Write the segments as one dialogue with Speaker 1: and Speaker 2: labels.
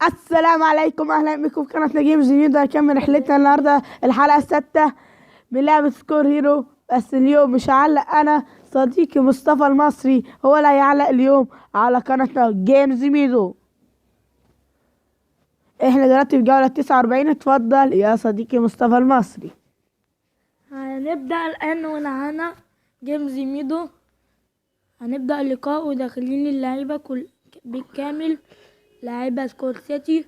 Speaker 1: السلام عليكم، اهلا بكم في قناة نجيم جديد. هنكمل رحلتنا النهارده الحلقة السادسة من لعبة سكور هيرو. بس اليوم مش هعلق انا، صديقي مصطفى المصري هو اللي هيعلق اليوم على قناتنا جيمز ميدو. احنا دلوقتي في جولة 49. اتفضل يا صديقي مصطفى المصري.
Speaker 2: هنبدأ الآن ومعانا جيمز ميدو. هنبدأ اللقاء وداخلين اللعيبة بالكامل. لاعيبة سكورسيتي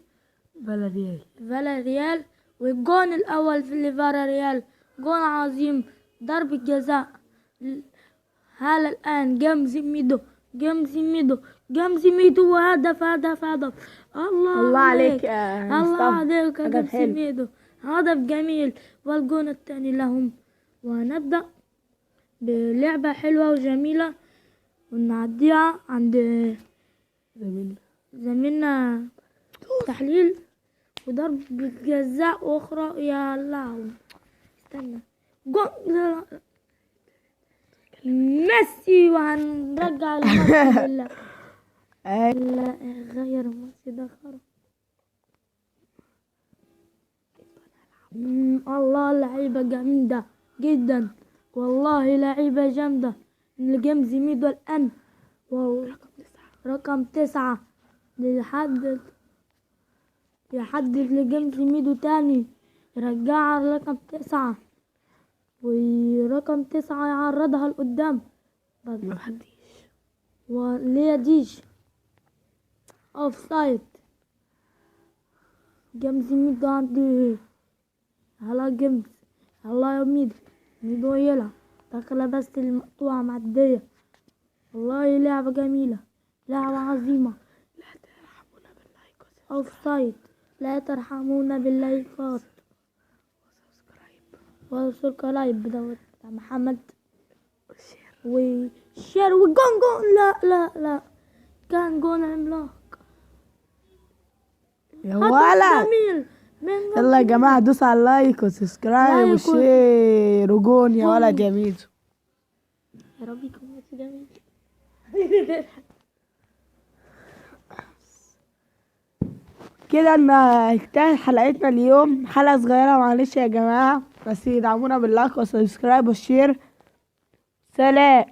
Speaker 2: فالاريال، والجون الأول في لفالاريال جون عظيم، ضربة جزاء. هلا الآن جيمز ميدو وهدف. الله
Speaker 1: عليك
Speaker 2: يا
Speaker 1: يا
Speaker 2: الله
Speaker 1: مصطفى.
Speaker 2: عليك يا
Speaker 1: هدف
Speaker 2: جيمز
Speaker 1: حلو.
Speaker 2: ميدو، هدف جميل والجون الثاني لهم. وهنبدأ بلعبة حلوة وجميلة ونعديها عند زميلنا تحليل وضربة جزاء أخرى. يا الله، استنى، جول ميسي، وهنرجع الماتش لله. لا غير الماتش ده خرب. الله، لعيبة جامدة جدا والله، لعيبة جامدة من جيمز ميدو الآن. رقم 9 يحدد لجيمز ميدو تاني، يرجعها رقم 9، ورقم 9 يعرضها لقدام وليه ديش اوف سايد. جيمز ميدو عندي هلا جيمز، الله يا ميدو يلعب داخلة بس المقطوعة معدية. والله لعبة جميلة، لعبة عظيمة. اوف سايد، لا ترحمونا باللايكات وسبسكرايب دوت بتاع محمد وشير وجون. لا كان جون عملاق
Speaker 1: يا ولد،
Speaker 2: جميل.
Speaker 1: يلا يا جماعة دوسوا على اللايك وسبسكرايب
Speaker 2: لايك
Speaker 1: وشير وجون يا ولد يا ميدو.
Speaker 2: يا رب يكون ماتش جميل.
Speaker 1: كده انتهت حلقتنا اليوم، حلقة صغيرة معلش يا جماعة، بس يدعمونا باللايك والسبسكرايب والشير. سلام.